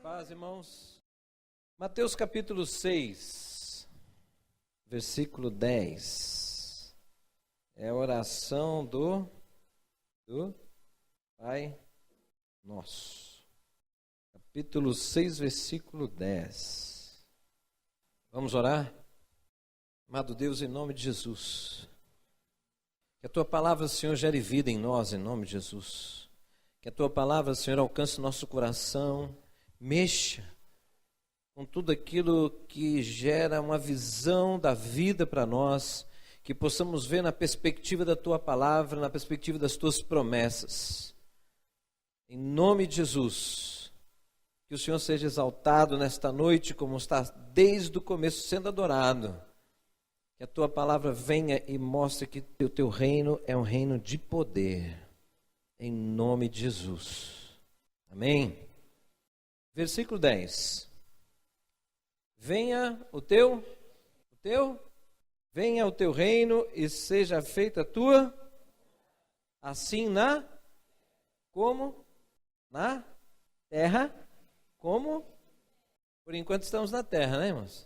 Paz, irmãos. Mateus capítulo 6, versículo 10. É a oração do Pai Nosso. Capítulo 6, versículo 10. Vamos orar? Amado Deus, em nome de Jesus, que a Tua palavra, Senhor, gere vida em nós, em nome de Jesus. Que a Tua palavra, Senhor, alcance nosso coração, mexa com tudo aquilo que gera uma visão da vida para nós, que possamos ver na perspectiva da Tua palavra, na perspectiva das Tuas promessas. Em nome de Jesus, que o Senhor seja exaltado nesta noite, como está desde o começo sendo adorado. Que a Tua palavra venha e mostre que o Teu reino é um reino de poder. Em nome de Jesus. Amém. Versículo 10. Venha venha o teu reino e seja feita a tua, assim como na terra, como, por enquanto estamos na terra, né, irmãos?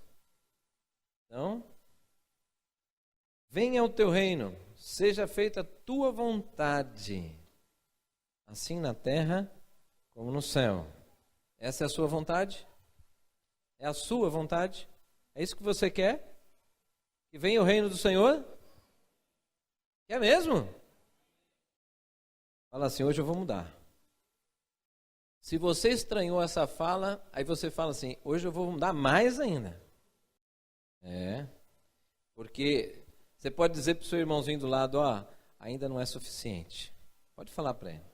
Então, venha o teu reino, seja feita a tua vontade, assim na terra como no céu. Essa é a sua vontade? É a sua vontade? É isso que você quer? Que venha o reino do Senhor? Quer mesmo? Fala assim, hoje eu vou mudar. Se você estranhou essa fala, aí você fala assim, hoje eu vou mudar mais ainda. Porque você pode dizer para o seu irmãozinho do lado, ó, ainda não é suficiente. Pode falar para ele.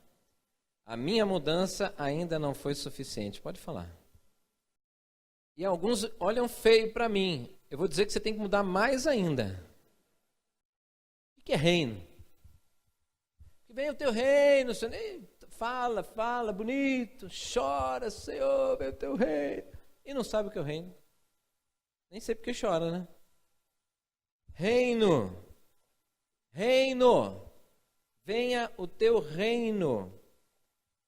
A minha mudança ainda não foi suficiente. Pode falar. E alguns olham feio para mim. Eu vou dizer que você tem que mudar mais ainda. O que é reino? Que vem o teu reino, Senhor. Fala, bonito, chora, Senhor, vem o teu reino. E não sabe o que é o reino. Nem sei porque chora, né? Reino. Venha o teu reino.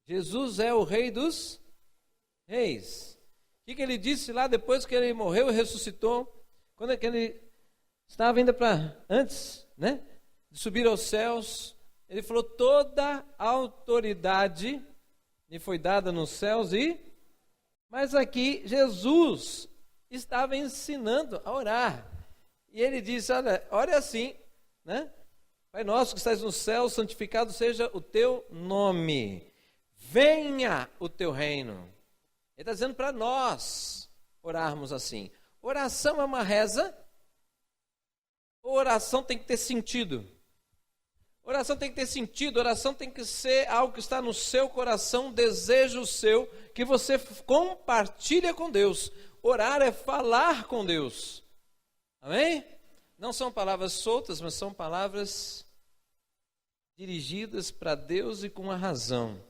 Jesus é o Rei dos Reis. O que ele disse lá depois que ele morreu e ressuscitou? Quando é que ele estava ainda antes, né, de subir aos céus, ele falou, toda a autoridade me foi dada nos céus Mas aqui Jesus estava ensinando a orar. E ele disse, ora assim, né? Pai nosso que estás no céu, santificado seja o teu nome. Venha o teu reino. Ele está dizendo para nós orarmos assim. Oração é uma reza? Ou oração tem que ter sentido? Oração tem que ter sentido, oração tem que ser algo que está no seu coração, um desejo seu, que você compartilha com Deus. Orar é falar com Deus. Amém? Não são palavras soltas, mas são palavras dirigidas para Deus e com uma razão.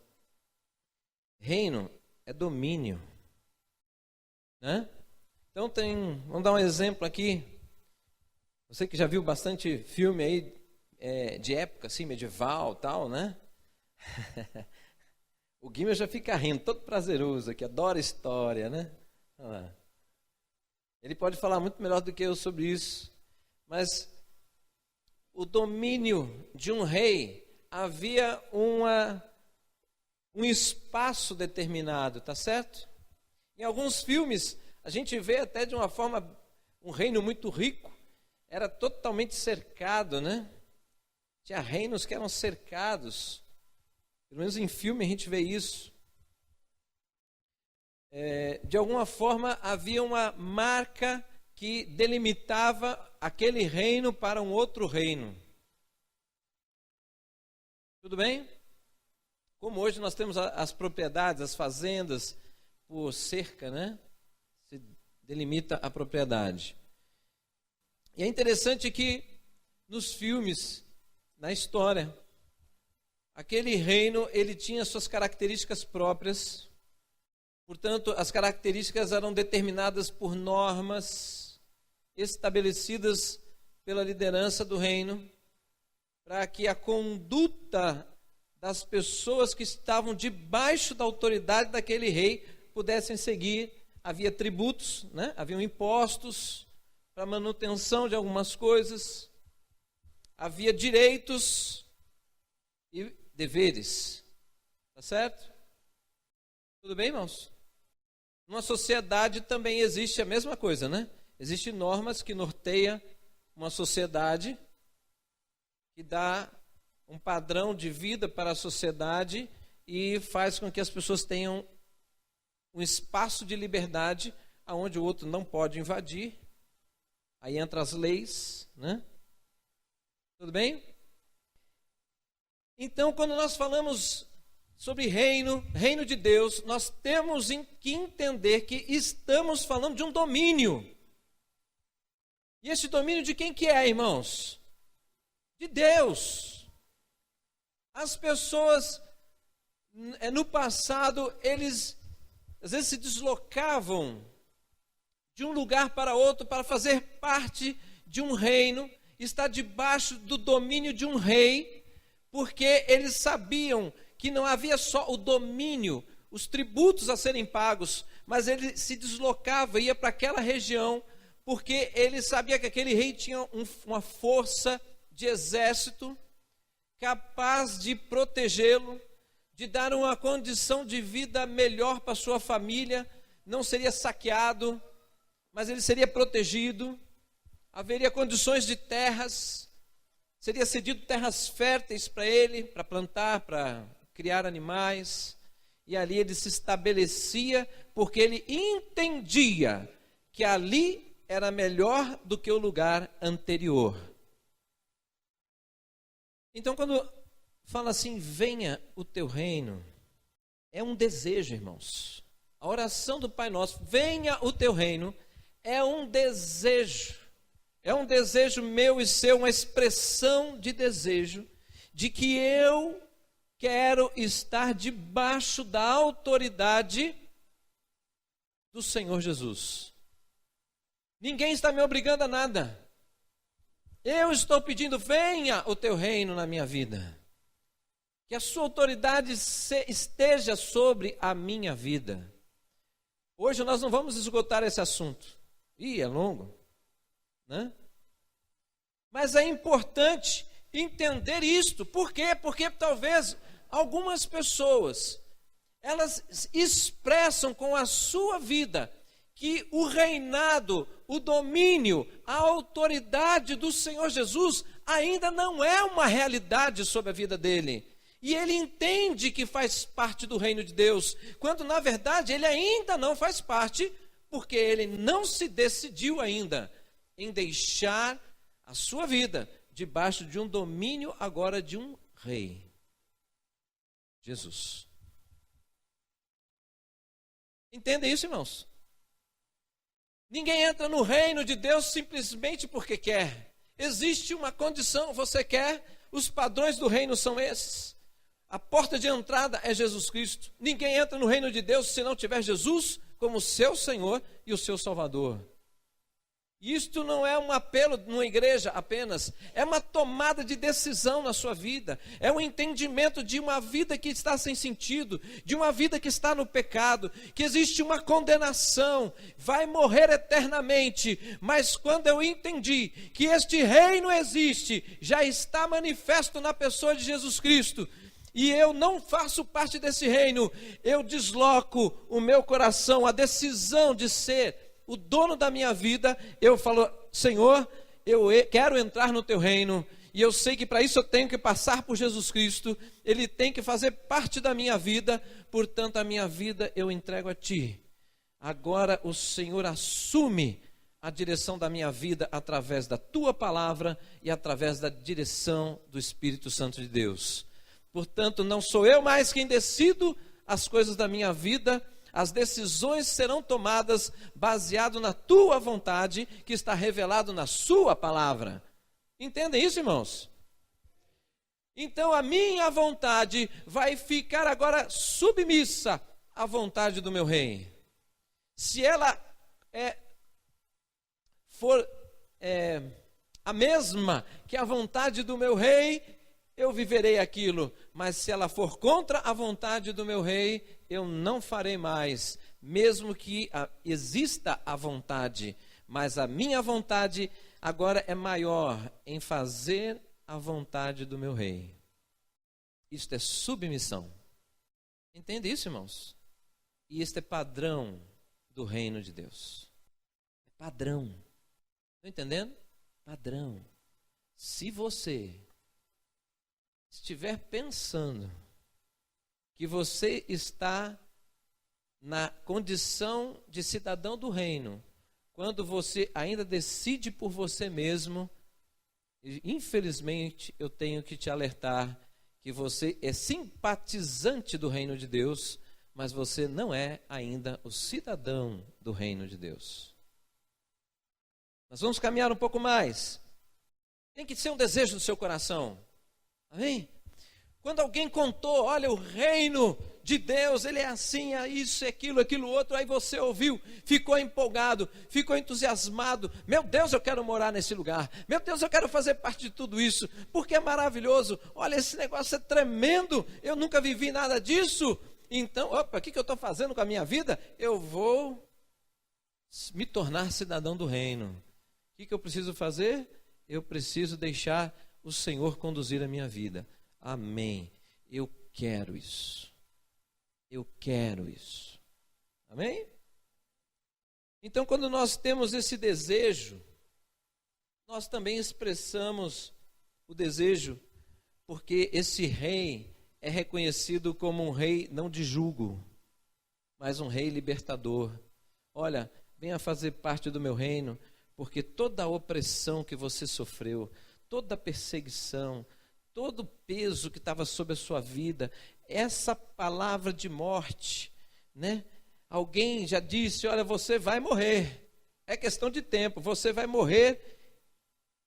Reino é domínio, né? Então vamos dar um exemplo aqui. Você que já viu bastante filme aí de época, assim, medieval, tal, né? O Guilherme já fica rindo, todo prazeroso aqui, adora história, né? Olha lá. Ele pode falar muito melhor do que eu sobre isso, mas o domínio de um rei havia um espaço determinado, tá certo? Em alguns filmes, a gente vê até de uma forma, um reino muito rico, era totalmente cercado, né? Tinha reinos que eram cercados, pelo menos em filme a gente vê isso. De alguma forma, havia uma marca que delimitava aquele reino para um outro reino. Tudo bem? Como hoje nós temos as propriedades, as fazendas, por cerca, né? Se delimita a propriedade. E é interessante que nos filmes, na história, aquele reino, ele tinha suas características próprias. Portanto, as características eram determinadas por normas estabelecidas pela liderança do reino, para que a conduta das pessoas que estavam debaixo da autoridade daquele rei pudessem seguir. Havia tributos, né? Haviam impostos para manutenção de algumas coisas. Havia direitos e deveres. Tá certo? Tudo bem, irmãos? Numa sociedade também existe a mesma coisa, né? Existem normas que norteiam uma sociedade, que dá um padrão de vida para a sociedade e faz com que as pessoas tenham um espaço de liberdade aonde o outro não pode invadir. Aí entram as leis, né? Tudo bem? Então, quando nós falamos sobre reino de Deus, nós temos que entender que estamos falando de um domínio. E esse domínio de quem que é, irmãos? De Deus. As pessoas, no passado, eles às vezes se deslocavam de um lugar para outro para fazer parte de um reino, estar debaixo do domínio de um rei, porque eles sabiam que não havia só o domínio, os tributos a serem pagos, mas ele se deslocava, ia para aquela região, porque ele sabia que aquele rei tinha uma força de exército capaz de protegê-lo, de dar uma condição de vida melhor para sua família, não seria saqueado, mas ele seria protegido, haveria condições de terras, seria cedido terras férteis para ele, para plantar, para criar animais, e ali ele se estabelecia, porque ele entendia que ali era melhor do que o lugar anterior. Então, quando fala assim, venha o teu reino, é um desejo, irmãos. A oração do Pai Nosso, venha o teu reino, é um desejo meu e seu, uma expressão de desejo, de que eu quero estar debaixo da autoridade do Senhor Jesus. Ninguém está me obrigando a nada. Eu estou pedindo, venha o teu reino na minha vida. Que a sua autoridade esteja sobre a minha vida. Hoje nós não vamos esgotar esse assunto. É longo, né? Mas é importante entender isto. Por quê? Porque talvez algumas pessoas, elas expressam com a sua vida que o reinado, o domínio, a autoridade do Senhor Jesus ainda não é uma realidade sobre a vida dele. E ele entende que faz parte do reino de Deus, quando na verdade ele ainda não faz parte, porque ele não se decidiu ainda em deixar a sua vida debaixo de um domínio agora de um rei, Jesus. Entende isso, irmãos? Ninguém entra no reino de Deus simplesmente porque quer. Existe uma condição, você quer, os padrões do reino são esses. A porta de entrada é Jesus Cristo. Ninguém entra no reino de Deus se não tiver Jesus como seu Senhor e o seu Salvador. Isto não é um apelo numa igreja apenas, é uma tomada de decisão na sua vida, é um entendimento de uma vida que está sem sentido, de uma vida que está no pecado, que existe uma condenação, vai morrer eternamente, mas quando eu entendi que este reino existe, já está manifesto na pessoa de Jesus Cristo, e eu não faço parte desse reino, eu desloco o meu coração, a decisão de ser o dono da minha vida, eu falo, Senhor, eu quero entrar no teu reino, e eu sei que para isso eu tenho que passar por Jesus Cristo, ele tem que fazer parte da minha vida, portanto a minha vida eu entrego a ti. Agora o Senhor assume a direção da minha vida através da tua palavra e através da direção do Espírito Santo de Deus. Portanto, não sou eu mais quem decido as coisas da minha vida, as decisões serão tomadas baseado na tua vontade, que está revelado na sua palavra. Entendem isso, irmãos? Então a minha vontade vai ficar agora submissa à vontade do meu rei. Se ela for a mesma que a vontade do meu rei, eu viverei aquilo, mas se ela for contra a vontade do meu rei, eu não farei mais. mesmo que exista a vontade, mas a minha vontade agora é maior em fazer a vontade do meu rei. Isto é submissão. Entende isso, irmãos? E este é padrão do reino de Deus. É padrão. Estão entendendo? Padrão. Se você estiver pensando que você está na condição de cidadão do reino, quando você ainda decide por você mesmo, infelizmente eu tenho que te alertar que você é simpatizante do reino de Deus, mas você não é ainda o cidadão do reino de Deus. Nós vamos caminhar um pouco mais. Tem que ser um desejo do seu coração. Amém? Quando alguém contou, olha, o reino de Deus, ele é assim, é isso, é aquilo outro, aí você ouviu, ficou empolgado, ficou entusiasmado. Meu Deus, eu quero morar nesse lugar. Meu Deus, eu quero fazer parte de tudo isso, porque é maravilhoso. Olha, esse negócio é tremendo, eu nunca vivi nada disso. Então, opa, o que eu estou fazendo com a minha vida? Eu vou me tornar cidadão do reino. O que eu preciso fazer? Eu preciso deixar o Senhor conduzir a minha vida. Amém. Eu quero isso. Eu quero isso. Amém? Então, quando nós temos esse desejo, nós também expressamos o desejo, porque esse rei é reconhecido como um rei não de jugo, mas um rei libertador. Olha, venha fazer parte do meu reino, porque toda a opressão que você sofreu, toda a perseguição, todo o peso que estava sobre a sua vida, essa palavra de morte, né? Alguém já disse, olha, você vai morrer, é questão de tempo, você vai morrer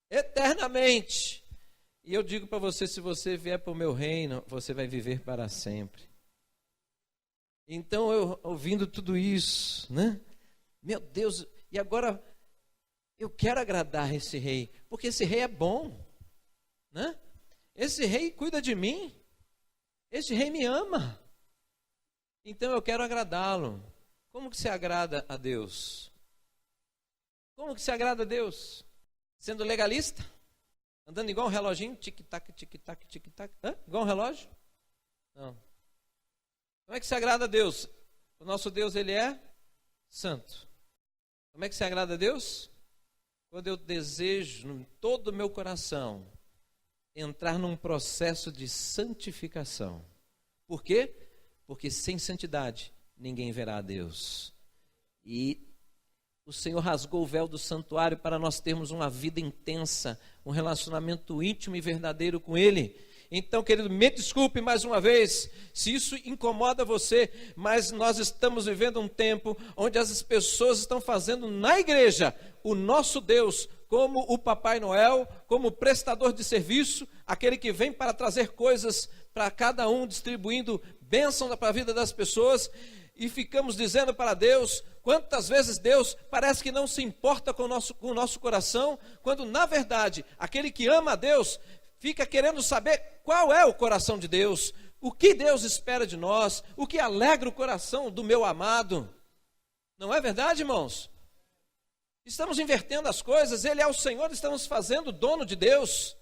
eternamente. E eu digo para você, se você vier para o meu reino, você vai viver para sempre. Então, eu ouvindo tudo isso, né? Meu Deus, e agora eu quero agradar esse rei, porque esse rei é bom, né? Esse rei cuida de mim, esse rei me ama, então eu quero agradá-lo. Como que se agrada a Deus? Como que se agrada a Deus? Sendo legalista? Andando igual um reloginho, tic-tac, tic-tac, tic-tac, igual um relógio? Não. Como é que se agrada a Deus? O nosso Deus, ele é santo. Como é que se agrada a Deus? Quando eu desejo, em todo o meu coração, entrar num processo de santificação. Por quê? Porque sem santidade ninguém verá a Deus. E o Senhor rasgou o véu do santuário para nós termos uma vida intensa, um relacionamento íntimo e verdadeiro com Ele. Então, querido, me desculpe mais uma vez se isso incomoda você, mas nós estamos vivendo um tempo onde as pessoas estão fazendo na igreja o nosso Deus como o Papai Noel, como prestador de serviço, aquele que vem para trazer coisas para cada um, distribuindo bênção para a vida das pessoas, e ficamos dizendo para Deus, quantas vezes Deus parece que não se importa com o nosso coração, quando na verdade, aquele que ama a Deus, fica querendo saber qual é o coração de Deus, o que Deus espera de nós, o que alegra o coração do meu amado. Não é verdade, irmãos? Estamos invertendo as coisas, Ele é o Senhor, estamos fazendo dono de Deus,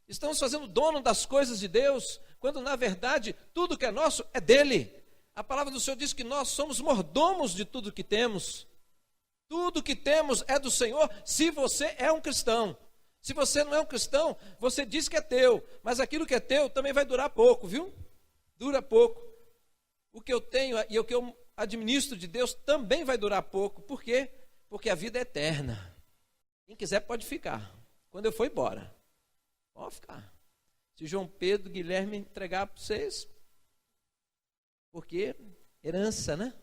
estamos fazendo dono das coisas de Deus, quando na verdade tudo que é nosso é dEle. A palavra do Senhor diz que nós somos mordomos de tudo que temos. Tudo que temos é do Senhor, se você é um cristão. Se você não é um cristão, você diz que é teu, mas aquilo que é teu também vai durar pouco, viu? Dura pouco. O que eu tenho e o que eu administro de Deus também vai durar pouco. Por quê? Porque a vida é eterna. Quem quiser pode ficar. Quando eu for embora, pode ficar. Se João Pedro, Guilherme entregar para vocês, porque herança, né?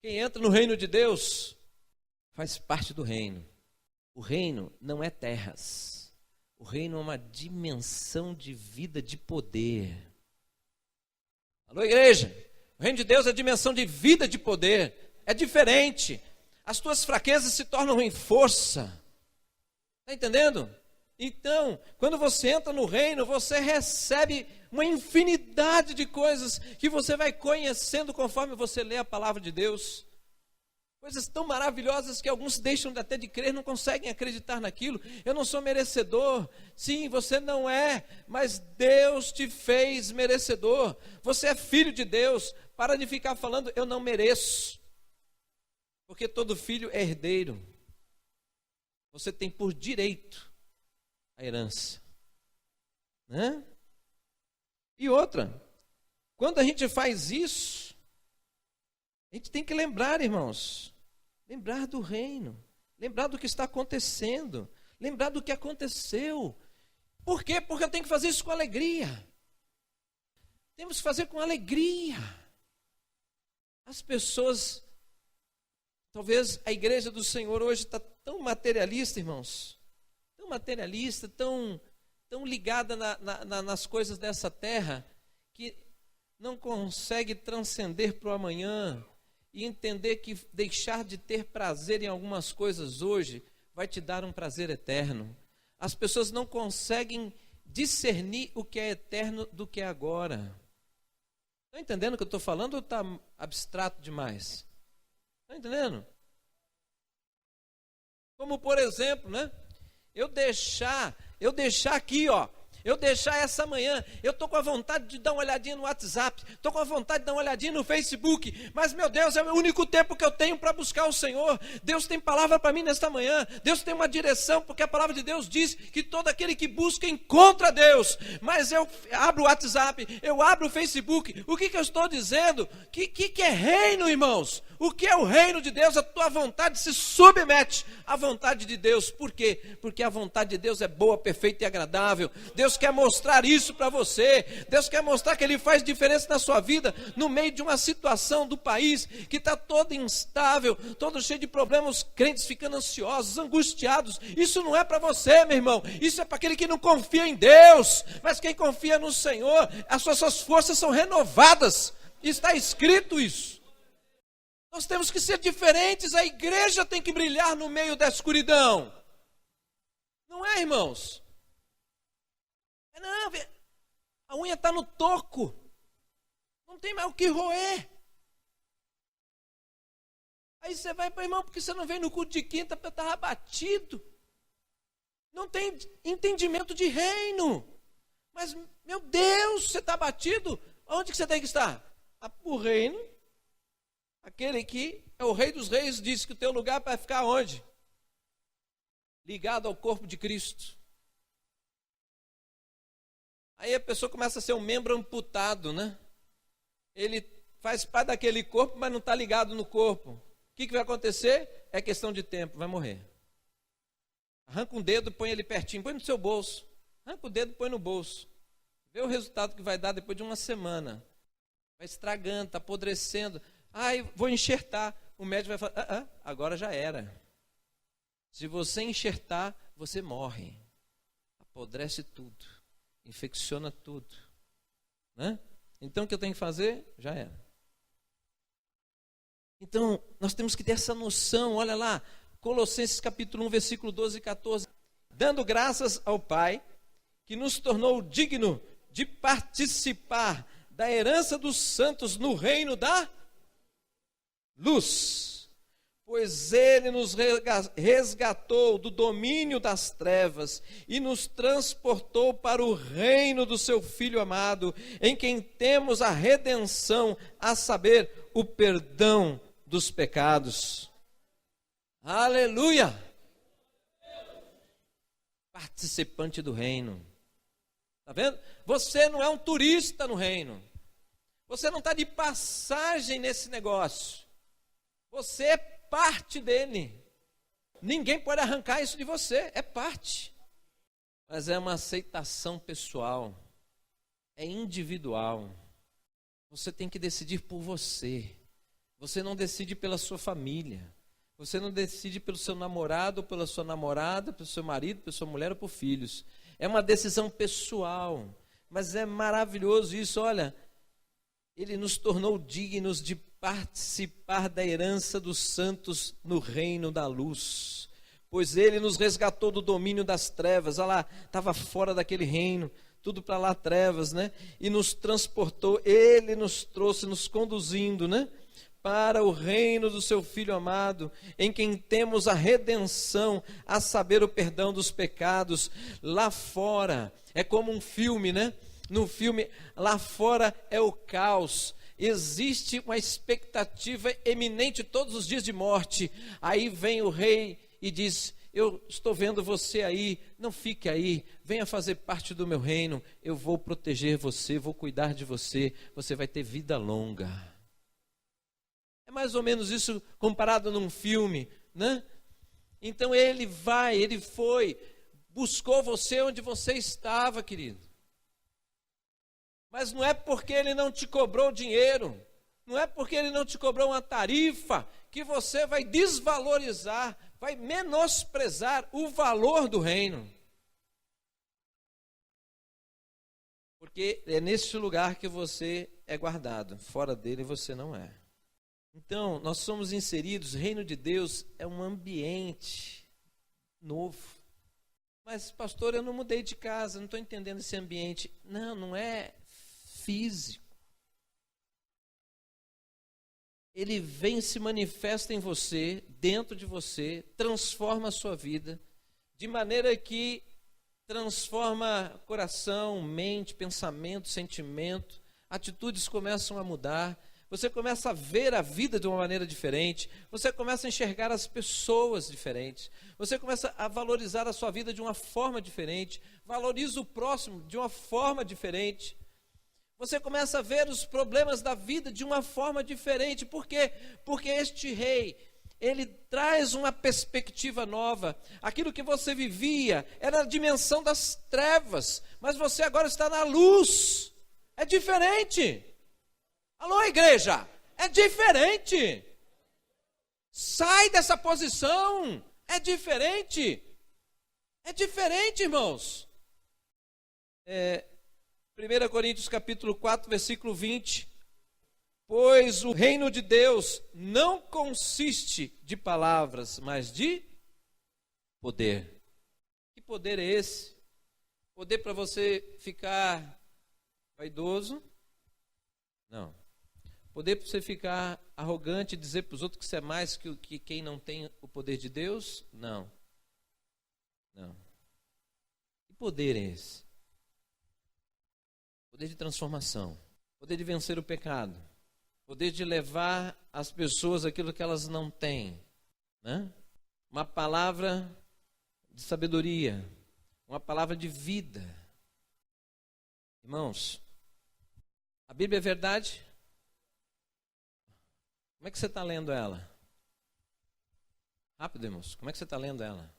Quem entra no reino de Deus faz parte do reino. O reino não é terras. O reino é uma dimensão de vida, de poder. Alô, igreja? O reino de Deus é dimensão de vida, de poder. É diferente. As tuas fraquezas se tornam em força. Está entendendo? Então, quando você entra no reino, você recebe uma infinidade de coisas que você vai conhecendo conforme você lê a palavra de Deus. Coisas tão maravilhosas que alguns deixam até de crer, não conseguem acreditar naquilo. Eu não sou merecedor. Sim, você não é, mas Deus te fez merecedor. Você é filho de Deus. Para de ficar falando, eu não mereço. Porque todo filho é herdeiro. Você tem por direito a herança, né? E outra, quando a gente faz isso, a gente tem que lembrar, irmãos, lembrar do reino, lembrar do que está acontecendo, lembrar do que aconteceu. Por quê? Porque eu tenho que fazer isso com alegria. Temos que fazer com alegria. As pessoas, talvez a igreja do Senhor hoje está tão materialista, irmãos, tão materialista, tão ligada nas coisas dessa terra, que não consegue transcender para o amanhã e entender que deixar de ter prazer em algumas coisas hoje vai te dar um prazer eterno. As pessoas não conseguem discernir o que é eterno do que é agora. Estão entendendo o que eu estou falando ou está abstrato demais? Estão entendendo? Como por exemplo, né? Eu deixar aqui, ó. Eu deixar essa manhã, eu estou com a vontade de dar uma olhadinha no WhatsApp, estou com a vontade de dar uma olhadinha no Facebook, mas meu Deus, é o único tempo que eu tenho para buscar o Senhor. Deus tem palavra para mim nesta manhã, Deus tem uma direção, porque a palavra de Deus diz que todo aquele que busca encontra Deus. Mas eu abro o WhatsApp, eu abro o Facebook, o que eu estou dizendo? Que é reino, irmãos? O que é o reino de Deus? A tua vontade se submete à vontade de Deus. Por quê? Porque a vontade de Deus é boa, perfeita e agradável. Deus quer mostrar isso para você. Deus quer mostrar que Ele faz diferença na sua vida, no meio de uma situação do país que está todo instável, todo cheio de problemas, os crentes ficando ansiosos, angustiados. Isso não é para você, meu irmão. Isso é para aquele que não confia em Deus. Mas quem confia no Senhor, as suas forças são renovadas. Está escrito isso. Nós temos que ser diferentes, a igreja tem que brilhar no meio da escuridão. Não é, irmãos? Não, a unha está no toco. Não tem mais o que roer. Aí você vai para o irmão, porque você não veio no culto de quinta, porque estava abatido. Não tem entendimento de reino. Mas, meu Deus, você está abatido? Onde que você tem que estar? O reino. Aquele que é o Rei dos Reis disse que o teu lugar vai ficar onde? Ligado ao corpo de Cristo. Aí a pessoa começa a ser um membro amputado, né? Ele faz parte daquele corpo, mas não está ligado no corpo. O que vai acontecer? É questão de tempo, vai morrer. Arranca um dedo, põe ele pertinho, põe no seu bolso. Arranca o dedo, põe no bolso. Vê o resultado que vai dar depois de uma semana. Vai estragando, está apodrecendo. Vou enxertar. O médico vai falar, agora já era. Se você enxertar, você morre. Apodrece tudo. Infecciona tudo. Né? Então o que eu tenho que fazer? Já era. Então, nós temos que ter essa noção. Olha lá, Colossenses capítulo 1, versículo 12 e 14. Dando graças ao Pai, que nos tornou digno de participar da herança dos santos no reino da luz, pois Ele nos resgatou do domínio das trevas e nos transportou para o reino do seu Filho amado, em quem temos a redenção, a saber, o perdão dos pecados. Aleluia! Participante do reino. Está vendo? Você não é um turista no reino. Você não está de passagem nesse negócio. Você é parte dele. Ninguém pode arrancar isso de você, é parte. Mas é uma aceitação pessoal, é individual. Você tem que decidir por você. Você não decide pela sua família. Você não decide pelo seu namorado, pela sua namorada, pelo seu marido, pela sua mulher ou por filhos. É uma decisão pessoal. Mas é maravilhoso isso, olha. Ele nos tornou dignos de participar da herança dos santos no reino da luz, pois ele nos resgatou do domínio das trevas. Olha lá, estava fora daquele reino, tudo para lá trevas, né? E nos transportou, ele nos trouxe, nos conduzindo, né? Para o reino do seu Filho amado, em quem temos a redenção, a saber, o perdão dos pecados. Lá fora, é como um filme, né? No filme, lá fora é o caos. Existe uma expectativa eminente todos os dias de morte. Aí vem o rei e diz: eu estou vendo você aí, não fique aí, venha fazer parte do meu reino, eu vou proteger você, vou cuidar de você, você vai ter vida longa. É mais ou menos isso comparado num filme, né? Então ele foi, buscou você onde você estava, querido. Mas não é porque ele não te cobrou dinheiro, não é porque ele não te cobrou uma tarifa, que você vai desvalorizar, vai menosprezar o valor do reino. Porque é nesse lugar que você é guardado, fora dele você não é. Então, nós somos inseridos, o reino de Deus é um ambiente novo. Mas, pastor, eu não mudei de casa, não estou entendendo esse ambiente. Não, não é físico. Ele vem e se manifesta em você, dentro de você, transforma a sua vida, de maneira que transforma coração, mente, pensamento, sentimento, atitudes começam a mudar, você começa a ver a vida de uma maneira diferente, você começa a enxergar as pessoas diferentes, você começa a valorizar a sua vida de uma forma diferente, valoriza o próximo de uma forma diferente. Você começa a ver os problemas da vida de uma forma diferente. Por quê? Porque este rei, ele traz uma perspectiva nova. Aquilo que você vivia era a dimensão das trevas, mas você agora está na luz. É diferente. Alô, igreja, é diferente. Sai dessa posição. É diferente. É diferente, irmãos. 1 Coríntios capítulo 4, versículo 20. Pois o reino de Deus não consiste de palavras, mas de poder. Que poder é esse? Poder para você ficar vaidoso? Não. Poder para você ficar arrogante e dizer para os outros que você é mais que quem não tem o poder de Deus? Não. Não. Que poder é esse? Poder de transformação, poder de vencer o pecado, poder de levar as pessoas aquilo que elas não têm, né? Uma palavra de sabedoria, uma palavra de vida. Irmãos, a Bíblia é verdade? Como é que você está lendo ela? Rápido, irmãos, como é que você está lendo ela?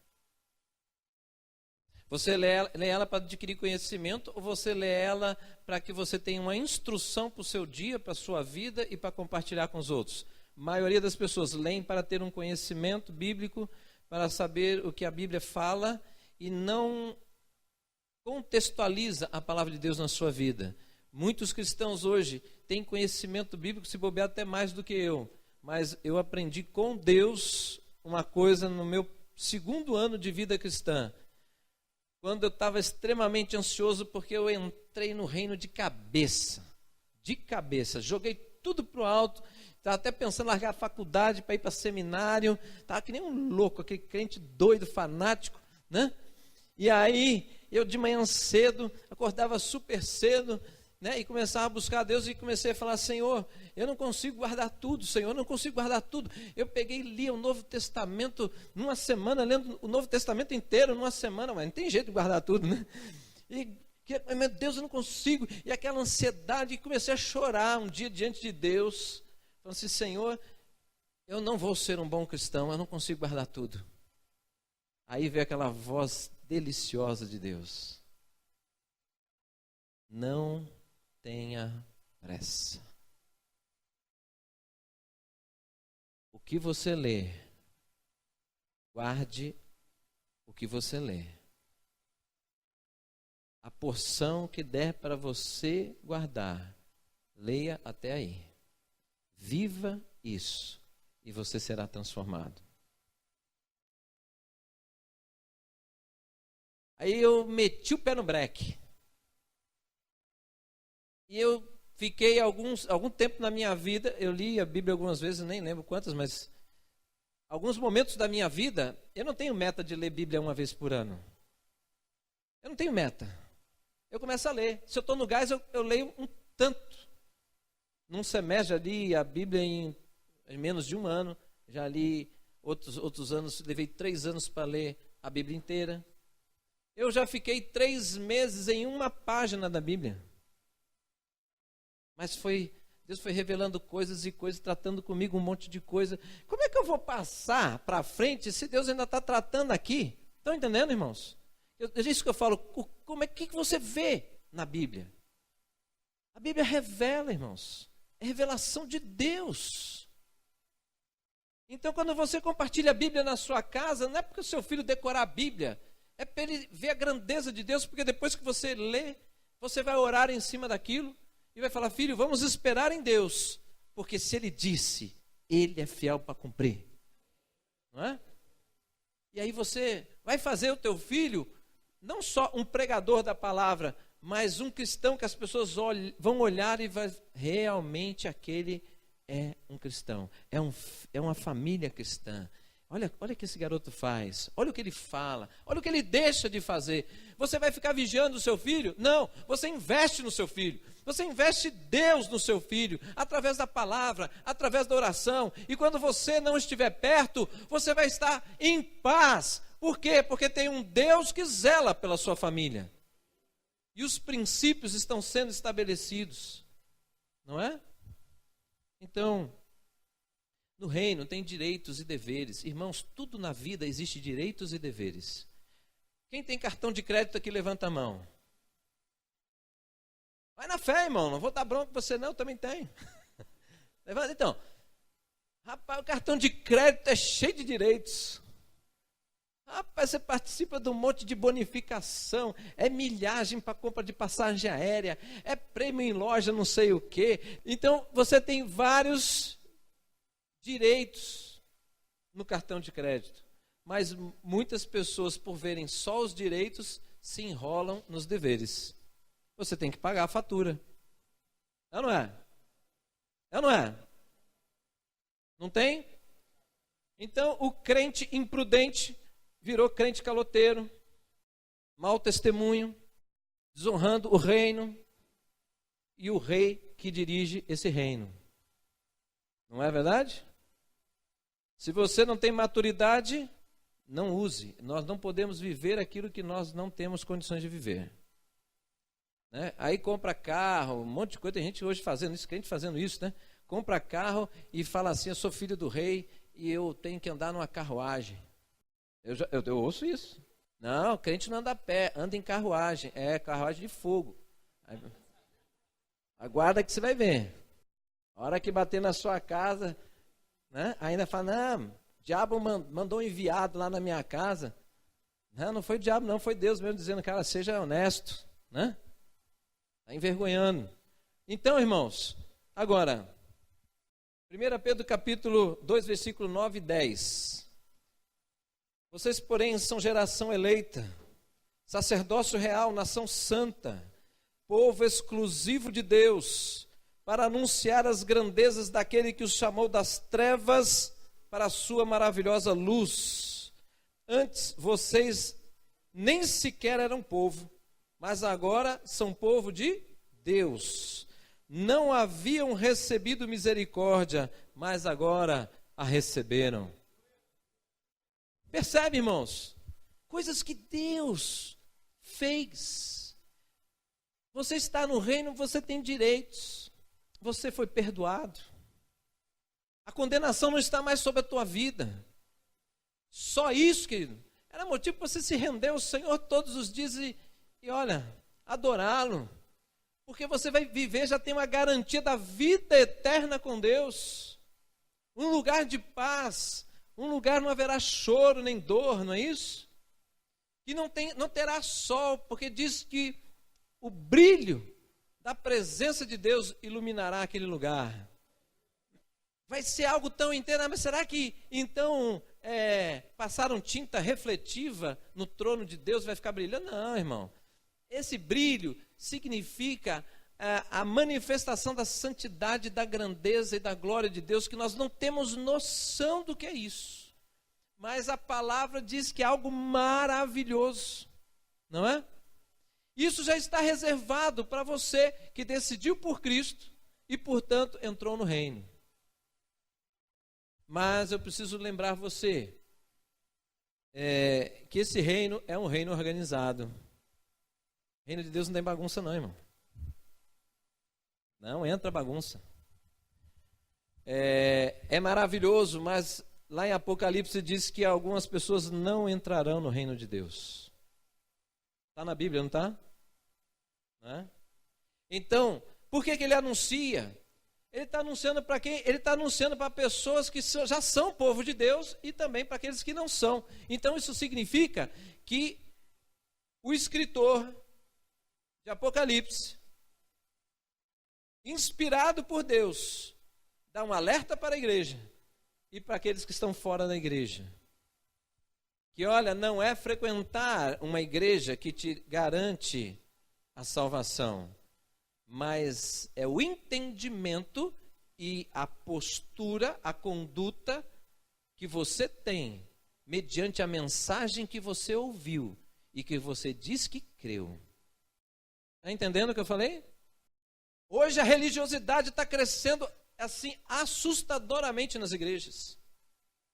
Você lê ela para adquirir conhecimento ou você lê ela para que você tenha uma instrução para o seu dia, para a sua vida e para compartilhar com os outros? A maioria das pessoas leem para ter um conhecimento bíblico, para saber o que a Bíblia fala e não contextualiza a palavra de Deus na sua vida. Muitos cristãos hoje têm conhecimento bíblico, se bobear até mais do que eu, mas eu aprendi com Deus uma coisa no meu 2º ano de vida cristã. Quando eu estava extremamente ansioso, porque eu entrei no reino de cabeça, joguei tudo para o alto, estava até pensando em largar a faculdade para ir para seminário, estava que nem um louco, aquele crente doido, fanático, né? E aí, eu de manhã cedo, acordava super cedo, né? E começava a buscar a Deus e comecei a falar: Senhor, eu não consigo guardar tudo, Senhor, eu não consigo guardar tudo. Eu peguei e li o Novo Testamento numa semana, lendo o Novo Testamento inteiro numa semana, mas não tem jeito de guardar tudo, né? E, meu Deus, eu não consigo. E aquela ansiedade, e comecei a chorar um dia diante de Deus, falando assim: Senhor, eu não vou ser um bom cristão, eu não consigo guardar tudo. Aí veio aquela voz deliciosa de Deus: não tenha pressa. O que você lê, guarde o que você lê. A porção que der para você guardar, leia até aí. Viva isso e você será transformado. Aí eu meti o pé no breque. E eu fiquei algum tempo na minha vida, eu li a Bíblia algumas vezes, nem lembro quantas, mas alguns momentos da minha vida, eu não tenho meta de ler Bíblia uma vez por ano. Eu não tenho meta. Eu começo a ler. Se eu estou no gás, eu leio um tanto. Num semestre já li a Bíblia em menos de um ano. Já li outros anos, levei 3 anos para ler a Bíblia inteira. Eu já fiquei 3 meses em uma página da Bíblia. Mas Deus foi revelando coisas e coisas, tratando comigo um monte de coisa. Como é que eu vou passar para frente se Deus ainda está tratando aqui? Estão entendendo, irmãos? É isso que eu falo. Como é que você vê na Bíblia? A Bíblia revela, irmãos. É revelação de Deus. Então, quando você compartilha a Bíblia na sua casa, não é porque o seu filho decorar a Bíblia, é para ele ver a grandeza de Deus, porque depois que você lê, você vai orar em cima daquilo e vai falar: filho, vamos esperar em Deus, porque se Ele disse, Ele é fiel para cumprir. Não é? E aí você vai fazer o teu filho não só um pregador da palavra, mas um cristão que as pessoas vão olhar e vai, realmente aquele é um cristão, é uma família cristã. Olha o que esse garoto faz, olha o que ele fala, olha o que ele deixa de fazer. Você vai ficar vigiando o seu filho? Não, você investe no seu filho. Você investe Deus no seu filho, através da palavra, através da oração. E quando você não estiver perto, você vai estar em paz. Por quê? Porque tem um Deus que zela pela sua família. E os princípios estão sendo estabelecidos. Não é? Então, no reino tem direitos e deveres. Irmãos, tudo na vida existe direitos e deveres. Quem tem cartão de crédito aqui, levanta a mão. Vai na fé, irmão. Não vou dar bronca para você, não. Eu também tenho. Levanta, então. Rapaz, o cartão de crédito é cheio de direitos. Rapaz, você participa de um monte de bonificação. É milhagem para compra de passagem aérea. É prêmio em loja, não sei o quê. Então, você tem vários direitos no cartão de crédito. Mas muitas pessoas, por verem só os direitos, se enrolam nos deveres. Você tem que pagar a fatura. É ou não é? É ou não é? Não tem? Então, o crente imprudente virou crente caloteiro, mau testemunho, desonrando o reino e o rei que dirige esse reino. Não é verdade? Se você não tem maturidade, não use. Nós não podemos viver aquilo que nós não temos condições de viver. Né? Aí compra carro, um monte de coisa, tem gente hoje fazendo isso, crente fazendo isso, né? Compra carro e fala assim: eu sou filho do rei e eu tenho que andar numa carruagem. Eu ouço isso. Não, crente não anda a pé, anda em carruagem. É carruagem de fogo. Aguarda que você vai ver. A hora que bater na sua casa, né? Ainda fala: não, o diabo mandou um enviado lá na minha casa. Não foi o diabo, não, foi Deus mesmo dizendo: cara, seja honesto, né? Está envergonhando. Então, irmãos, agora, 1 Pedro capítulo 2, versículo 9 e 10. Vocês, porém, são geração eleita, sacerdócio real, nação santa, povo exclusivo de Deus, para anunciar as grandezas daquele que os chamou das trevas para a sua maravilhosa luz. Antes, vocês nem sequer eram povo, mas agora são povo de Deus. Não haviam recebido misericórdia, mas agora a receberam. Percebe, irmãos? Coisas que Deus fez. Você está no reino, você tem direitos. Você foi perdoado. A condenação não está mais sobre a tua vida. Só isso, querido, era motivo para você se render ao Senhor todos os dias e olha, adorá-lo, porque você vai viver, já tem uma garantia da vida eterna com Deus, um lugar de paz, um lugar não haverá choro nem dor, não é isso? Que não terá sol, porque diz que o brilho da presença de Deus iluminará aquele lugar. Vai ser algo tão inteiro, mas será que então passaram tinta refletiva no trono de Deus, vai ficar brilhando. Não, irmão. Esse brilho significa a manifestação da santidade, da grandeza e da glória de Deus, que nós não temos noção do que é isso. Mas a palavra diz que é algo maravilhoso, não é? Isso já está reservado para você que decidiu por Cristo e, portanto, entrou no reino. Mas eu preciso lembrar você que esse reino é um reino organizado. O reino de Deus não tem bagunça não, irmão. Não entra bagunça. É maravilhoso, mas lá em Apocalipse diz que algumas pessoas não entrarão no reino de Deus. Está na Bíblia, não está? Então, por que ele anuncia? Ele está anunciando para quem? Ele está anunciando para pessoas que já são povo de Deus e também para aqueles que não são. Então, isso significa que o escritor de Apocalipse, inspirado por Deus, dá um alerta para a igreja e para aqueles que estão fora da igreja. Que olha, não é frequentar uma igreja que te garante a salvação, mas é o entendimento e a postura, a conduta que você tem mediante a mensagem que você ouviu e que você diz que creu. Está entendendo o que eu falei? Hoje a religiosidade está crescendo assim assustadoramente nas igrejas.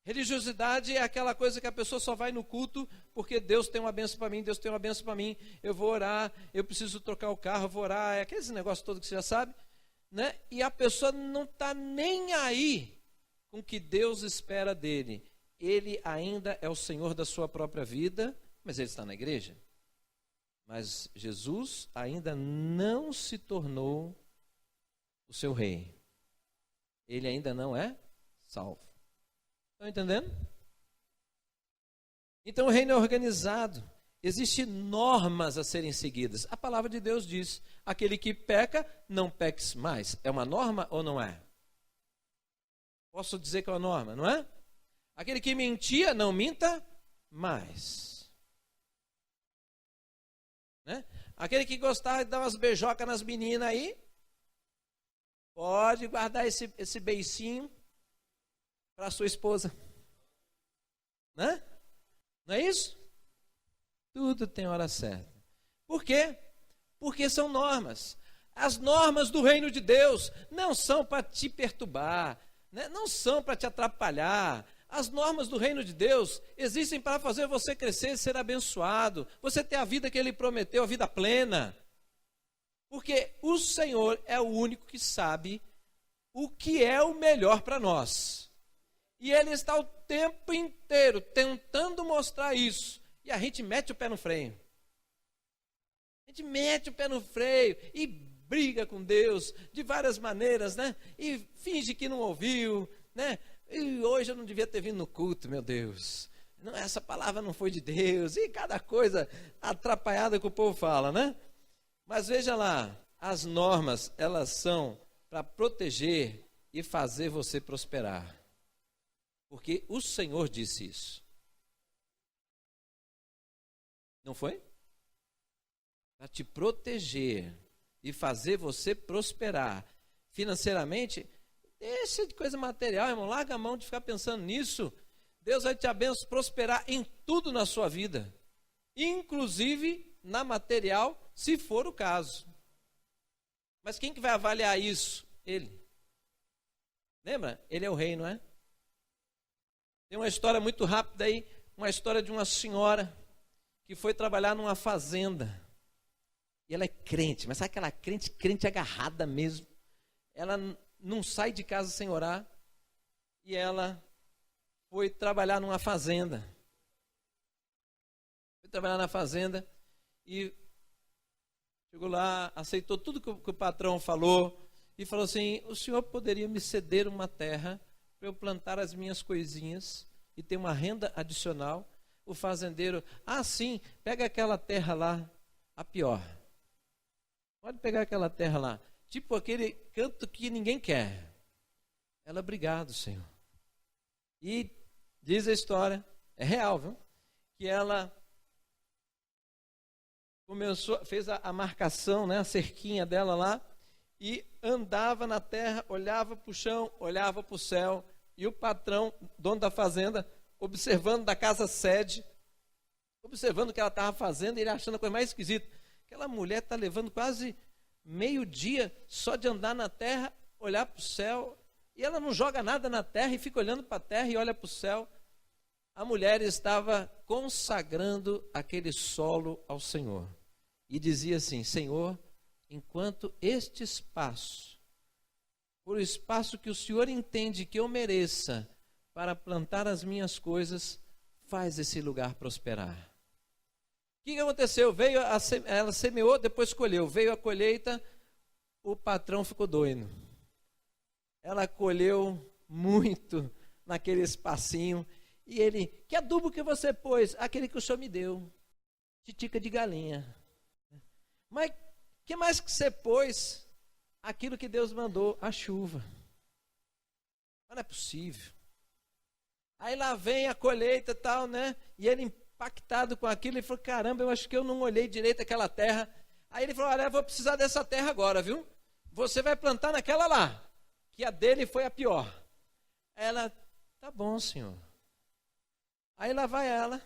Religiosidade é aquela coisa que a pessoa só vai no culto porque Deus tem uma bênção para mim, Deus tem uma bênção para mim, eu vou orar, eu preciso trocar o carro, eu vou orar, é aqueles negócios todos que você já sabe, né? E a pessoa não está nem aí com o que Deus espera dele. Ele ainda é o Senhor da sua própria vida, mas ele está na igreja. Mas Jesus ainda não se tornou o seu rei. Ele ainda não é salvo. Estão entendendo? Então o reino é organizado. Existem normas a serem seguidas. A palavra de Deus diz, aquele que peca, não peques mais. É uma norma ou não é? Posso dizer que é uma norma, não é? Aquele que mentia, não minta mais. Né? Aquele que gostava de dar umas beijocas nas meninas aí, pode guardar esse beicinho para a sua esposa. Né? Não é isso? Tudo tem hora certa. Por quê? Porque são normas. As normas do reino de Deus não são para te perturbar, né? Não são para te atrapalhar. As normas do reino de Deus existem para fazer você crescer e ser abençoado. Você ter a vida que Ele prometeu, a vida plena. Porque o Senhor é o único que sabe o que é o melhor para nós. E Ele está o tempo inteiro tentando mostrar isso. E a gente mete o pé no freio. A gente mete o pé no freio e briga com Deus de várias maneiras, né? E finge que não ouviu, né? E hoje eu não devia ter vindo no culto, meu Deus. Não, essa palavra não foi de Deus. E cada coisa atrapalhada que o povo fala, né? Mas veja lá, as normas, elas são para proteger e fazer você prosperar. Porque o Senhor disse isso. Não foi? Para te proteger e fazer você prosperar financeiramente. Deixa de coisa material, irmão. Larga a mão de ficar pensando nisso. Deus vai te abençoar, prosperar em tudo na sua vida. Inclusive na material, se for o caso. Mas quem que vai avaliar isso? Ele. Lembra? Ele é o rei, não é? Tem uma história muito rápida aí. Uma história de uma senhora que foi trabalhar numa fazenda. E ela é crente, mas sabe aquela crente agarrada mesmo. Ela não sai de casa sem orar. E ela foi trabalhar numa fazenda. Foi trabalhar na fazenda e chegou lá, aceitou tudo que o patrão falou e falou assim: o senhor poderia me ceder uma terra para eu plantar as minhas coisinhas e ter uma renda adicional? O fazendeiro: ah, sim, pega aquela terra lá, a pior. Pode pegar aquela terra lá. Tipo aquele canto que ninguém quer. Ela: obrigado, Senhor. E Diz a história, é real, viu? Que ela fez a marcação, né, a cerquinha dela lá, e andava na terra, olhava para o chão, olhava para o céu, e o patrão, dono da fazenda, observando da casa sede, observando o que ela estava fazendo, e ele achando a coisa mais esquisita. Aquela mulher está levando quase meio dia só de andar na terra, olhar para o céu, e ela não joga nada na terra e fica olhando para a terra e olha para o céu. A mulher estava consagrando aquele solo ao Senhor. E dizia assim: Senhor, enquanto este espaço, por espaço que o Senhor entende que eu mereça para plantar as minhas coisas, faz esse lugar prosperar. O que aconteceu? Ela semeou, depois colheu. Veio a colheita, o patrão ficou doido. Ela colheu muito naquele espacinho. E ele: que adubo que você pôs? Aquele que o Senhor me deu. Titica de galinha. Mas que mais que você pôs? Aquilo que Deus mandou, a chuva. Mas não é possível. Aí lá vem a colheita e tal, né? E ele impactado com aquilo, ele falou: caramba, eu acho que eu não olhei direito aquela terra. Aí ele falou: olha, eu vou precisar dessa terra agora, viu? Você vai plantar naquela lá, que a dele foi a pior. Aí ela: tá bom, senhor. Aí lá vai ela,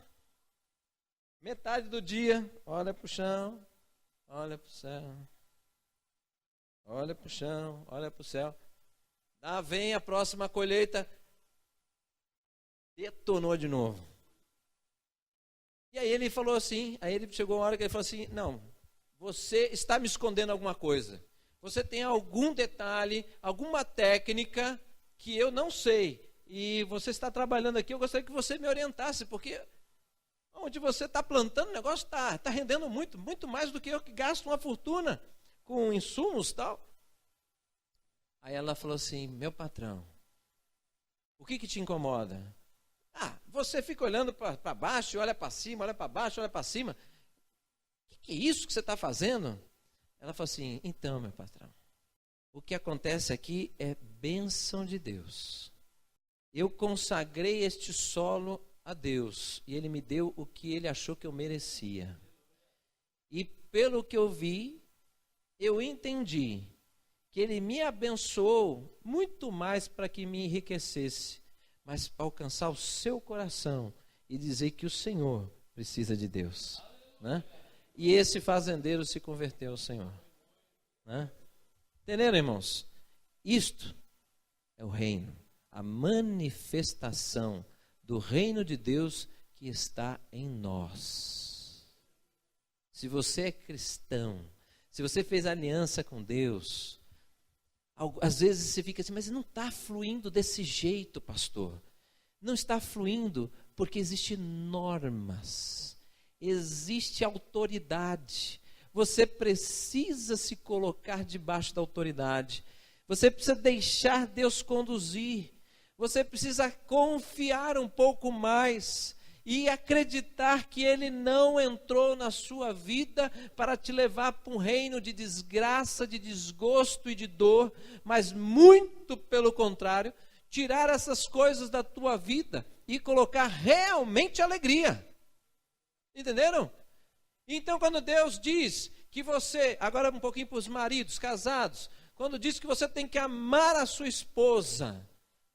metade do dia, olha para o chão, olha para o céu, olha para o chão, olha para o céu. Lá vem a próxima colheita, detonou de novo. E aí ele falou assim, aí ele chegou uma hora que ele falou assim: não, você está me escondendo alguma coisa. Você tem algum detalhe, alguma técnica que eu não sei. E você está trabalhando aqui, eu gostaria que você me orientasse, porque onde você está plantando, o negócio está rendendo muito, muito mais do que eu, que gasto uma fortuna com insumos e tal. Aí ela falou assim: meu patrão, o que te incomoda? Você fica olhando para baixo, olha para cima, olha para baixo, olha para cima. O que é isso que você está fazendo? Ela falou assim: então, meu patrão, o que acontece aqui é bênção de Deus. Eu consagrei este solo a Deus e Ele me deu o que Ele achou que eu merecia. E pelo que eu vi, eu entendi que Ele me abençoou muito mais para que me enriquecesse, mas para alcançar o seu coração e dizer que o Senhor precisa de Deus, né? E esse fazendeiro se converteu ao Senhor, né? Entenderam, irmãos? Isto é o reino, a manifestação do reino de Deus que está em nós. Se você é cristão, se você fez aliança com Deus, às vezes você fica assim: mas não está fluindo desse jeito, pastor. Não está fluindo porque existem normas, existe autoridade. Você precisa se colocar debaixo da autoridade. Você precisa deixar Deus conduzir. Você precisa confiar um pouco mais e acreditar que Ele não entrou na sua vida para te levar para um reino de desgraça, de desgosto e de dor, mas muito pelo contrário, tirar essas coisas da tua vida e colocar realmente alegria. Entenderam? Então, quando Deus diz que você, agora um pouquinho para os maridos casados, quando diz que você tem que amar a sua esposa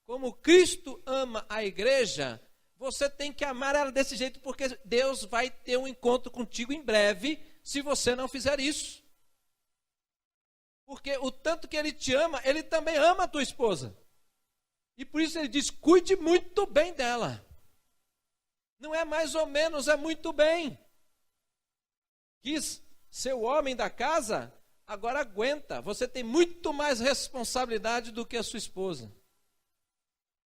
como Cristo ama a igreja, você tem que amar ela desse jeito, porque Deus vai ter um encontro contigo em breve, se você não fizer isso. Porque o tanto que Ele te ama, Ele também ama a tua esposa. E por isso Ele diz: cuide muito bem dela. Não é mais ou menos, é muito bem. Quis ser o homem da casa, agora aguenta. Você tem muito mais responsabilidade do que a sua esposa.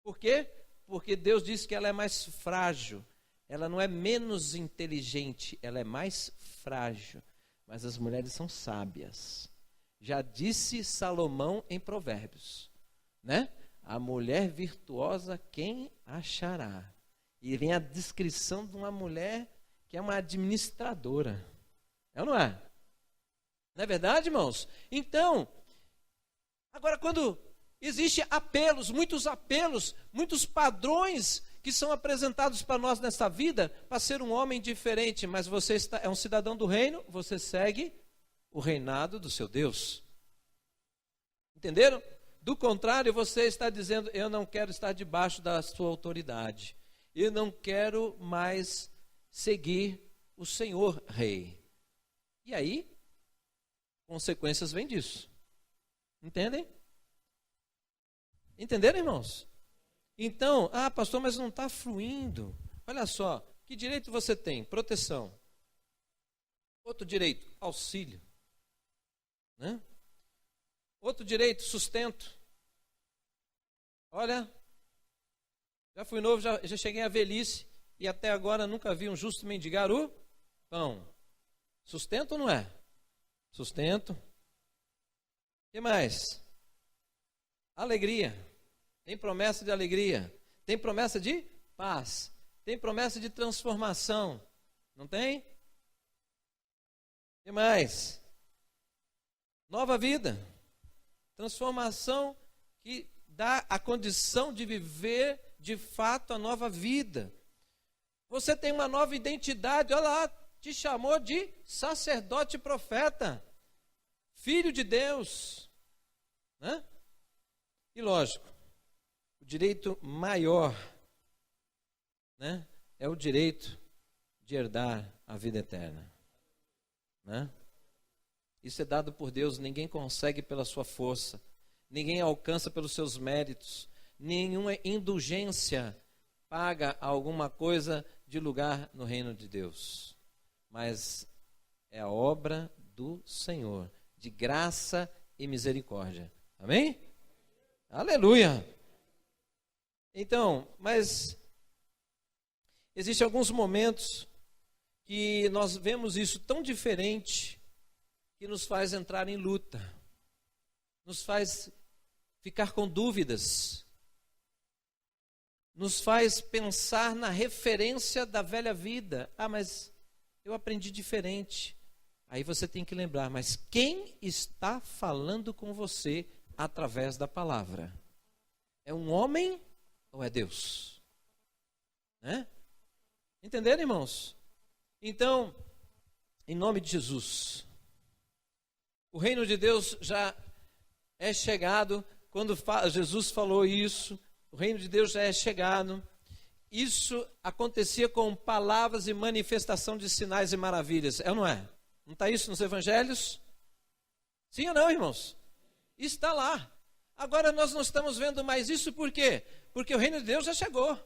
Por quê? Porque Deus disse que ela é mais frágil. Ela não é menos inteligente, ela é mais frágil. Mas as mulheres são sábias. Já disse Salomão em Provérbios, né? A mulher virtuosa quem achará? E vem a descrição de uma mulher que é uma administradora. É ou não é? Não é verdade, irmãos? Então, agora quando existem apelos, muitos padrões que são apresentados para nós nessa vida para ser um homem diferente, mas você é um cidadão do reino, você segue o reinado do seu Deus. Entenderam? Do contrário, você está dizendo, eu não quero estar debaixo da sua autoridade. Eu não quero mais seguir o Senhor Rei. E aí, consequências vêm disso. Entendem? Entenderam, irmãos? Então, pastor, mas não está fluindo. Olha só, que direito você tem? Proteção. Outro direito, auxílio. Né? Outro direito, sustento. Olha, já fui novo, já cheguei à velhice e até agora nunca vi um justo mendigar o pão. Sustento ou não é? Sustento. O que mais? Alegria. Tem promessa de alegria. Tem promessa de paz. Tem promessa de transformação. Não tem? O que mais? Nova vida. Transformação que dá a condição de viver de fato a nova vida. Você tem uma nova identidade, olha lá, te chamou de sacerdote e profeta, filho de Deus. Né? E lógico, o direito maior, né, é o direito de herdar a vida eterna. Né? Isso é dado por Deus, ninguém consegue pela sua força, ninguém alcança pelos seus méritos, nenhuma indulgência paga alguma coisa de lugar no reino de Deus. Mas é a obra do Senhor, de graça e misericórdia. Amém? Aleluia! Então, mas existem alguns momentos que nós vemos isso tão diferente que nos faz entrar em luta, nos faz ficar com dúvidas, nos faz pensar na referência da velha vida. Mas eu aprendi diferente. Aí você tem que lembrar, mas quem está falando com você através da palavra? É um homem ou é Deus? Né? Entenderam, irmãos? Então, em nome de Jesus, o reino de Deus já é chegado. Quando Jesus falou isso, o reino de Deus já é chegado. Isso acontecia com palavras e manifestação de sinais e maravilhas. É ou não é? Não está isso nos evangelhos? Sim ou não, irmãos? Está lá. Agora nós não estamos vendo mais isso por quê? Porque o reino de Deus já chegou.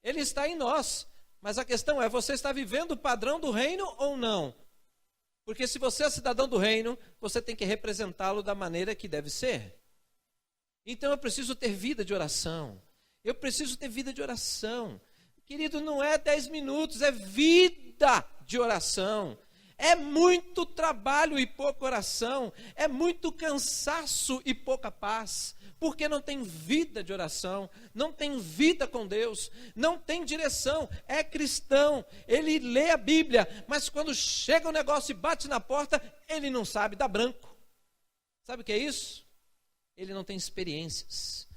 Ele está em nós. Mas a questão é, você está vivendo o padrão do reino ou não? Porque se você é cidadão do reino, você tem que representá-lo da maneira que deve ser. Então eu preciso ter vida de oração. Eu preciso ter vida de oração. Querido, não é 10 minutos, é vida de oração. É muito trabalho e pouca oração. É muito cansaço e pouca paz. Porque não tem vida de oração, não tem vida com Deus, não tem direção. É cristão, ele lê a Bíblia, mas quando chega o negócio e bate na porta, ele não sabe, dá branco. Sabe o que é isso? Ele não tem experiências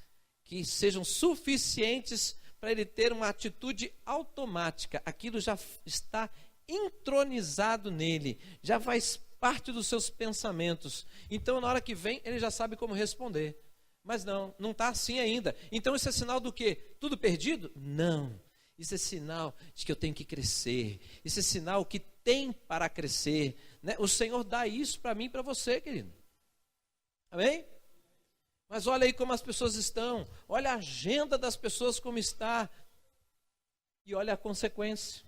que sejam suficientes para ele ter uma atitude automática. Aquilo já está entronizado nele, já faz parte dos seus pensamentos. Então, na hora que vem, ele já sabe como responder. Mas não está assim ainda. Então isso é sinal do quê? Tudo perdido? Não. Isso é sinal de que eu tenho que crescer. Isso é sinal que tem para crescer. Né? O Senhor dá isso para mim e para você, querido. Amém? Mas olha aí como as pessoas estão. Olha a agenda das pessoas como está. E olha a consequência.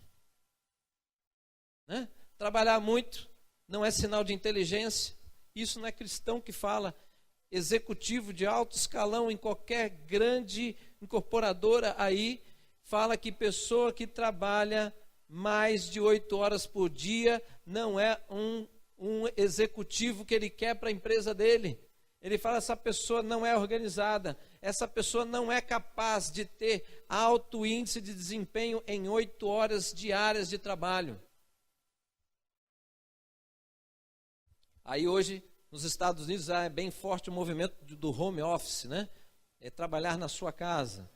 Né? Trabalhar muito não é sinal de inteligência. Isso não é cristão que fala. Executivo de alto escalão em qualquer grande incorporadora aí, fala que pessoa que trabalha mais de 8 horas por dia não é um executivo que ele quer para a empresa dele. Ele fala, essa pessoa não é organizada, essa pessoa não é capaz de ter alto índice de desempenho em 8 horas diárias de trabalho. Aí hoje, nos Estados Unidos é bem forte o movimento do home office, né? É trabalhar na sua casa.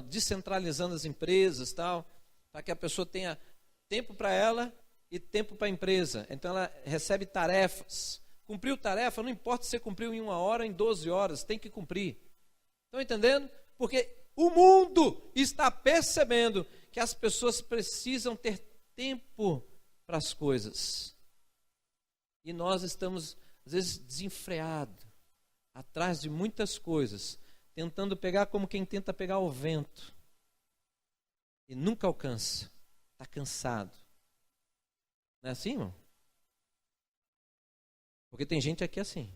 descentralizando as empresas, tal, para que a pessoa tenha tempo para ela e tempo para a empresa. Então ela recebe tarefas. Cumpriu tarefa, não importa se você cumpriu em 1 hora, em 12 horas, tem que cumprir. Estão entendendo? Porque o mundo está percebendo que as pessoas precisam ter tempo para as coisas. E nós estamos, às vezes, desenfreados, atrás de muitas coisas, tentando pegar como quem tenta pegar o vento. E nunca alcança. Está cansado. Não é assim, irmão? Porque tem gente aqui assim.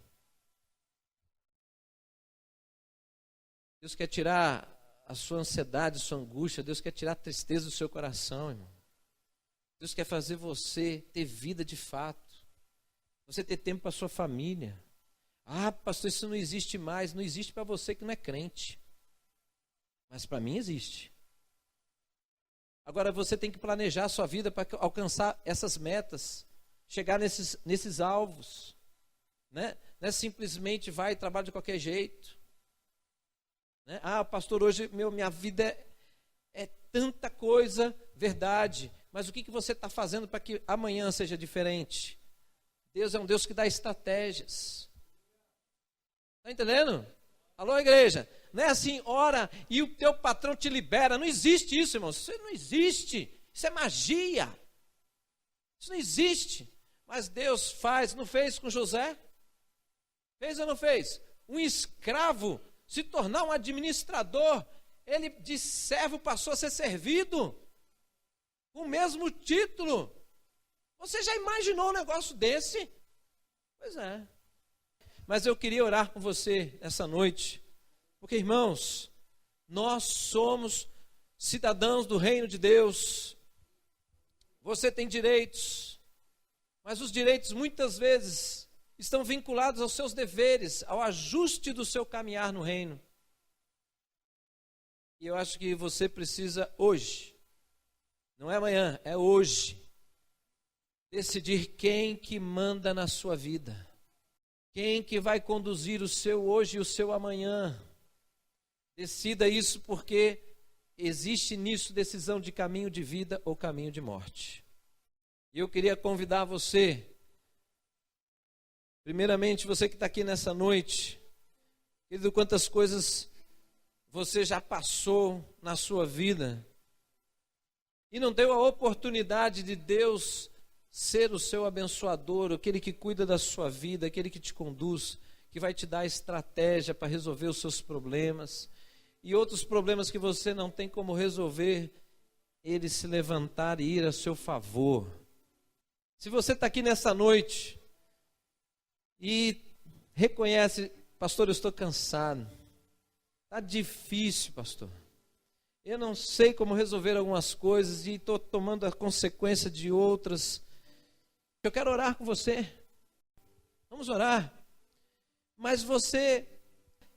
Deus quer tirar a sua ansiedade, a sua angústia. Deus quer tirar a tristeza do seu coração, irmão. Deus quer fazer você ter vida de fato. Você ter tempo para a sua família. Ah, pastor, isso não existe mais. Não existe para você que não é crente. Mas para mim existe. Agora você tem que planejar a sua vida para alcançar essas metas. Chegar nesses alvos. Né? Não é simplesmente vai e trabalha de qualquer jeito. Né? Ah, pastor, hoje minha vida é tanta coisa, verdade. Mas o que você está fazendo para que amanhã seja diferente? Deus é um Deus que dá estratégias. Está entendendo? Alô, igreja? Não é assim, ora e o teu patrão te libera. Não existe isso, irmão. Isso não existe. Isso é magia. Isso não existe. Mas Deus faz, não fez com José? Fez ou não fez? Um escravo se tornar um administrador, ele de servo passou a ser servido, com o mesmo título. Você já imaginou um negócio desse? Pois é. Mas eu queria orar com você essa noite, porque, irmãos, nós somos cidadãos do reino de Deus. Você tem direitos, mas os direitos muitas vezes estão vinculados aos seus deveres, ao ajuste do seu caminhar no reino. E eu acho que você precisa hoje, não é amanhã, é hoje, decidir quem que manda na sua vida. Quem que vai conduzir o seu hoje e o seu amanhã. Decida isso, porque existe nisso decisão de caminho de vida ou caminho de morte. E eu queria convidar você, primeiramente, você que está aqui nessa noite, querido, quantas coisas você já passou na sua vida e não deu a oportunidade de Deus ser o seu abençoador, aquele que cuida da sua vida, aquele que te conduz, que vai te dar estratégia para resolver os seus problemas e outros problemas que você não tem como resolver, ele se levantar e ir a seu favor. Se você está aqui nessa noite e reconhece, pastor, eu estou cansado, está difícil, pastor, eu não sei como resolver algumas coisas e estou tomando a consequência de outras, eu quero orar com você, vamos orar, mas você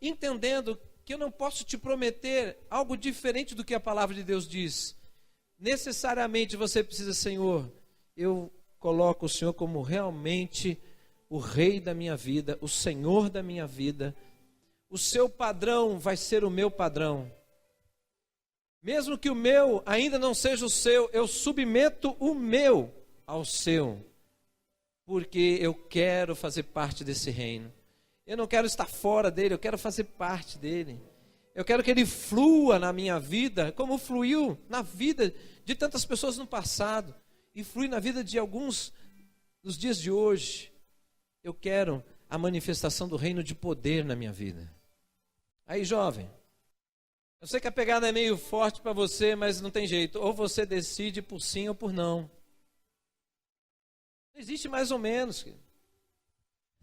entendendo que eu não posso te prometer algo diferente do que a palavra de Deus diz, necessariamente você precisa, Senhor, eu coloco o Senhor como realmente o Rei da minha vida, o Senhor da minha vida. O seu padrão vai ser o meu padrão. Mesmo que o meu ainda não seja o seu, eu submeto o meu ao seu. Porque eu quero fazer parte desse reino. Eu não quero estar fora dele, eu quero fazer parte dele. Eu quero que ele flua na minha vida, como fluiu na vida de tantas pessoas no passado. E flui na vida de alguns nos dias de hoje. Eu quero a manifestação do reino de poder na minha vida. Aí, jovem, eu sei que a pegada é meio forte para você, mas não tem jeito. Ou você decide por sim ou por não. Não existe mais ou menos.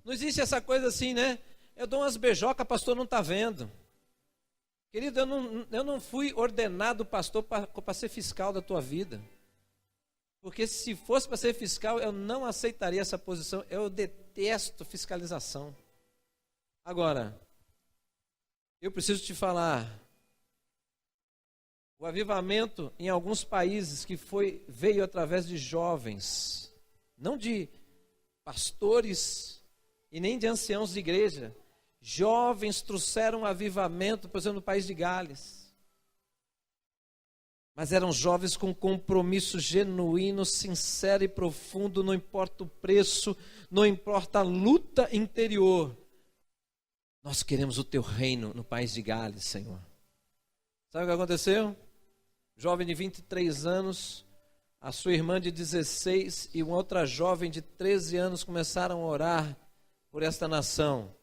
Não existe essa coisa assim, né? Eu dou umas beijocas, pastor não está vendo. Querido, eu não fui ordenado pastor para ser fiscal da tua vida. Porque se fosse para ser fiscal, eu não aceitaria essa posição. Eu detesto fiscalização. Agora, eu preciso te falar. O avivamento em alguns países que veio através de jovens, não de pastores e nem de anciãos de igreja. Jovens trouxeram avivamento, por exemplo, no país de Gales. Mas eram jovens com compromisso genuíno, sincero e profundo, não importa o preço, não importa a luta interior. Nós queremos o teu reino no país de Gales, Senhor. Sabe o que aconteceu? Jovem de 23 anos, a sua irmã de 16 e uma outra jovem de 13 anos começaram a orar por esta nação.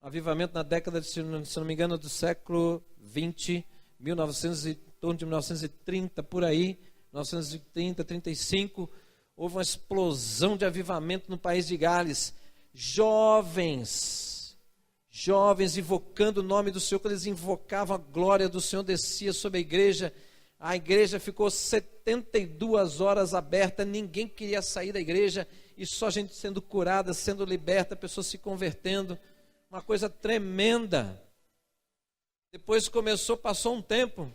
Avivamento na década, se não me engano, do século 20, 1900, em torno de 1930, por aí, 1930, 35, houve uma explosão de avivamento no país de Gales. Jovens invocando o nome do Senhor, quando eles invocavam a glória do Senhor, descia sobre a igreja ficou 72 horas aberta, ninguém queria sair da igreja, e só gente sendo curada, sendo liberta, pessoas se convertendo, uma coisa tremenda. Depois passou um tempo,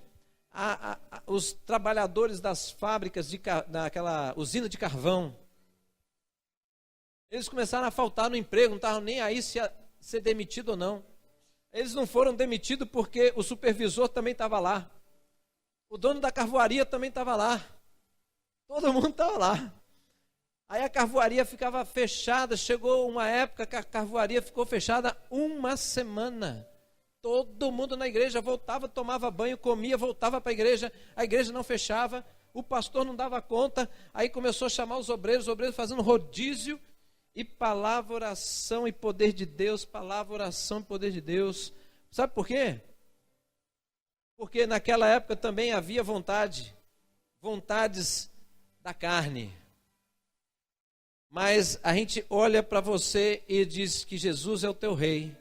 os trabalhadores das fábricas, daquela usina de carvão, eles começaram a faltar no emprego, não estavam nem aí se ia ser demitido ou não. Eles não foram demitidos porque o supervisor também estava lá. O dono da carvoaria também estava lá. Todo mundo estava lá. Aí a carvoaria ficava fechada. Chegou uma época que a carvoaria ficou fechada uma semana. Todo mundo na igreja voltava, tomava banho, comia, voltava para a igreja não fechava, o pastor não dava conta. Aí começou a chamar os obreiros fazendo rodízio, e palavra, oração e poder de Deus, palavra, oração e poder de Deus. Sabe por quê? Porque naquela época também havia vontades da carne. Mas a gente olha para você e diz que Jesus é o teu rei,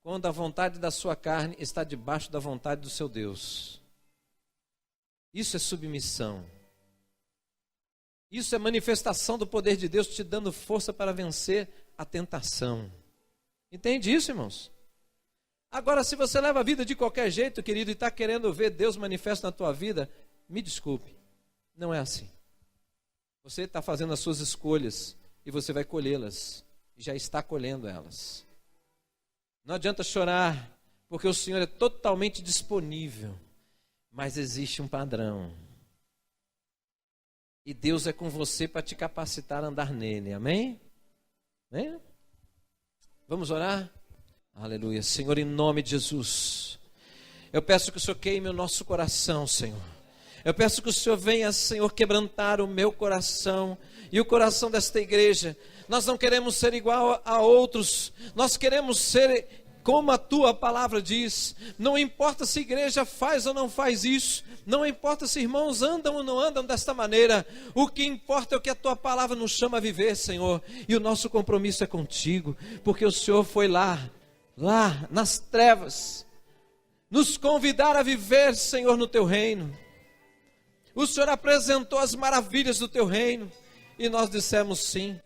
quando a vontade da sua carne está debaixo da vontade do seu Deus. Isso é submissão. Isso é manifestação do poder de Deus te dando força para vencer a tentação. Entende isso, irmãos? Agora, se você leva a vida de qualquer jeito, querido, e está querendo ver Deus manifesto na tua vida, me desculpe, não é assim. Você está fazendo as suas escolhas e você vai colhê-las, e já está colhendo elas. Não adianta chorar, porque o Senhor é totalmente disponível, mas existe um padrão. E Deus é com você para te capacitar a andar nele, amém? Amém? Vamos orar? Aleluia. Senhor, em nome de Jesus, eu peço que o Senhor queime o nosso coração, Senhor. Eu peço que o Senhor venha, Senhor, quebrantar o meu coração e o coração desta igreja. Nós não queremos ser igual a outros, nós queremos ser como a tua palavra diz. Não importa se a igreja faz ou não faz isso, não importa se irmãos andam ou não andam desta maneira, o que importa é o que a tua palavra nos chama a viver, Senhor, e o nosso compromisso é contigo, porque o Senhor foi lá nas trevas, nos convidar a viver, Senhor, no teu reino. O Senhor apresentou as maravilhas do teu reino, e nós dissemos sim.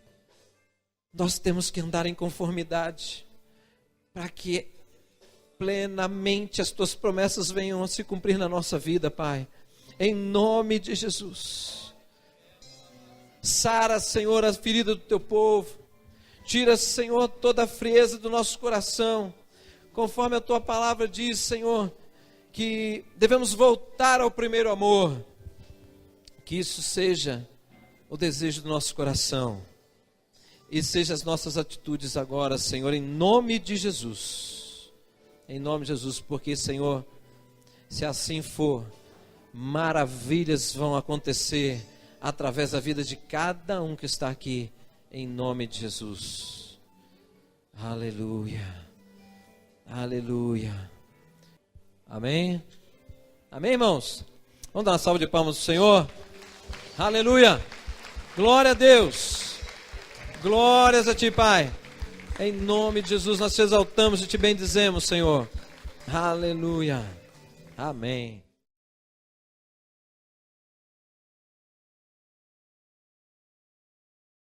Nós temos que andar em conformidade, para que plenamente as tuas promessas venham a se cumprir na nossa vida, Pai, em nome de Jesus. Sara, Senhor, a ferida do teu povo, tira, Senhor, toda a frieza do nosso coração, conforme a tua palavra diz, Senhor, que devemos voltar ao primeiro amor. Que isso seja o desejo do nosso coração e seja as nossas atitudes agora, Senhor, em nome de Jesus. Em nome de Jesus, porque, Senhor, se assim for, maravilhas vão acontecer através da vida de cada um que está aqui, em nome de Jesus. Aleluia, aleluia, amém, amém, irmãos? Vamos dar uma salva de palmas ao Senhor, aleluia, glória a Deus, glórias a Ti, Pai. Em nome de Jesus, nós te exaltamos e te bendizemos, Senhor. Aleluia. Amém.